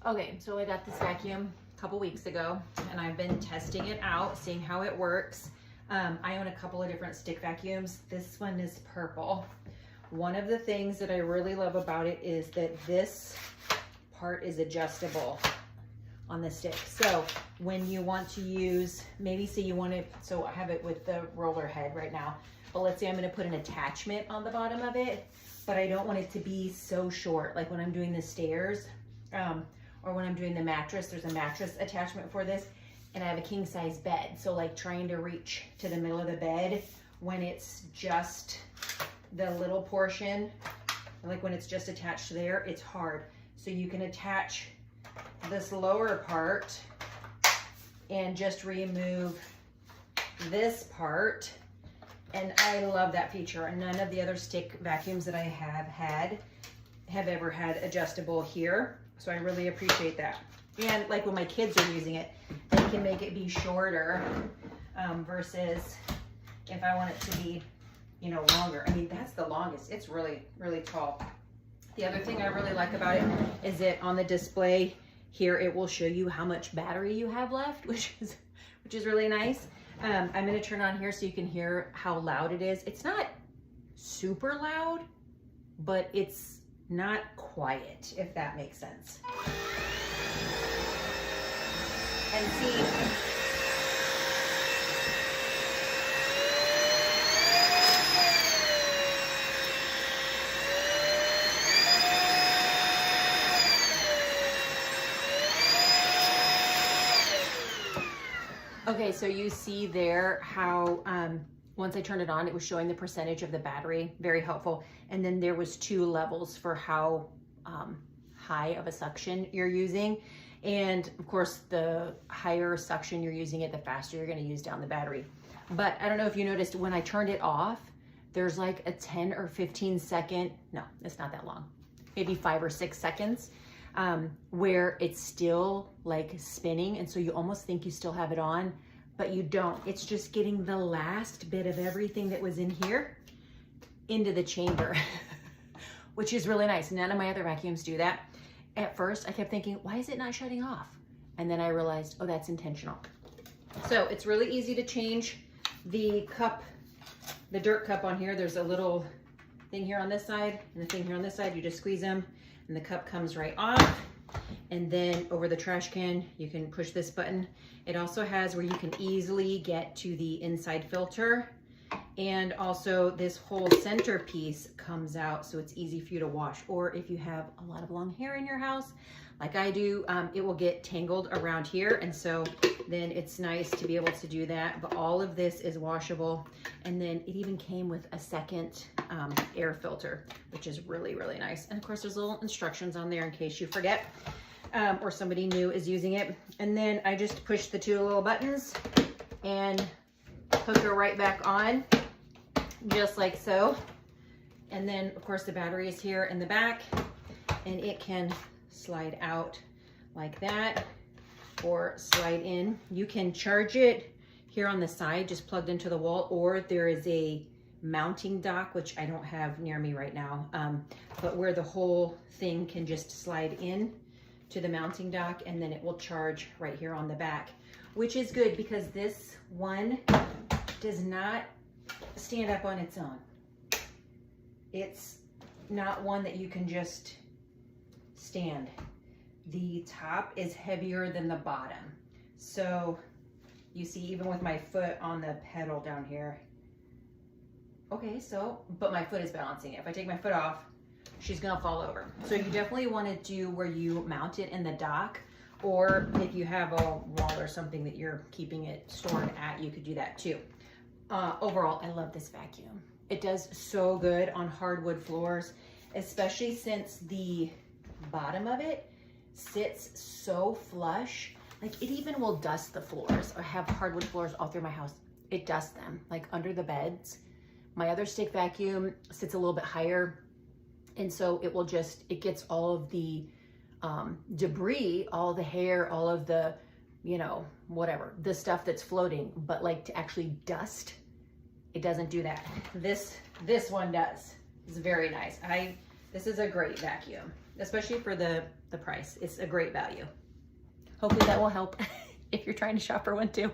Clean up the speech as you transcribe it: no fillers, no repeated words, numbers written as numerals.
Okay, so I got this vacuum a couple weeks ago and I've been testing it out, seeing how it works. I own a couple of different stick vacuums. This one is purple. One of the things that I really love about it is that this part is adjustable on the stick. So when you want to use, maybe say you want to, so I have it with the roller head right now, but let's say I'm going to put an attachment on the bottom of it, but I don't want it to be so short. Like when I'm doing the stairs, or when I'm doing the mattress, there's a mattress attachment for this, and I have a king size bed. So like trying to reach to the middle of the bed when it's just the little portion, like when it's just attached there, it's hard. So you can attach this lower part and just remove this part. And I love that feature. And none of the other stick vacuums that I have ever had adjustable here. So I really appreciate that. And like when my kids are using it, they can make it be shorter versus if I want it to be, you know, longer. I mean, that's the longest. It's really, really tall. The other thing I really like about it is that on the display here, it will show you how much battery you have left, which is really nice. I'm going to turn on here so you can hear how loud it is. It's not super loud, but it's not quiet, if that makes sense. And see, okay, so you see there how once I turned it on, it was showing the percentage of the battery, very helpful. And then there was 2 levels for how high of a suction you're using. And of course, the higher suction you're using it, the faster you're gonna use down the battery. But I don't know if you noticed when I turned it off, there's like a 10 or 15 second, no, it's not that long, maybe 5 or 6 seconds, where it's still like spinning. And so you almost think you still have it on, but you don't. It's just getting the last bit of everything that was in here into the chamber, which is really nice. None of my other vacuums do that. At first, I kept thinking, why is it not shutting off? And then I realized, oh, that's intentional. So it's really easy to change the cup, the dirt cup on here. There's a little thing here on this side and the thing here on this side. You just squeeze them and the cup comes right off. And then over the trash can, you can push this button. It also has where you can easily get to the inside filter. And also this whole center piece comes out so it's easy for you to wash. Or if you have a lot of long hair in your house, like I do, it will get tangled around here. And so then it's nice to be able to do that. But all of this is washable. And then it even came with a second air filter, which is really, really nice. And of course, there's little instructions on there in case you forget or somebody new is using it. And then I just push the 2 little buttons and hook her right back on, just like so. And then of course the battery is here in the back and it can slide out like that or slide in. You can charge it here on the side, just plugged into the wall, or there is a mounting dock, which I don't have near me right now, but where the whole thing can just slide in to the mounting dock and then it will charge right here on the back, which is good because this one does not stand up on its own. It's not one that you can just stand. The top is heavier than the bottom. So you see, even with my foot on the pedal down here. Okay, so, but my foot is balancing it. If I take my foot off, she's gonna fall over. So you definitely wanna do where you mount it in the dock, or if you have a wall or something that you're keeping it stored at, you could do that too. Overall, I love this vacuum. It does so good on hardwood floors, especially since the bottom of it sits so flush. Like it even will dust the floors. I have hardwood floors all through my house. It dusts them, like under the beds. My other stick vacuum sits a little bit higher. And so it will just, it gets all of the debris, all the hair, all of the, you know, whatever, the stuff that's floating, but like to actually dust, it doesn't do that. This one does. It's very nice. This is a great vacuum, especially for the the price. It's a great value. Hopefully that will help if you're trying to shop for one too.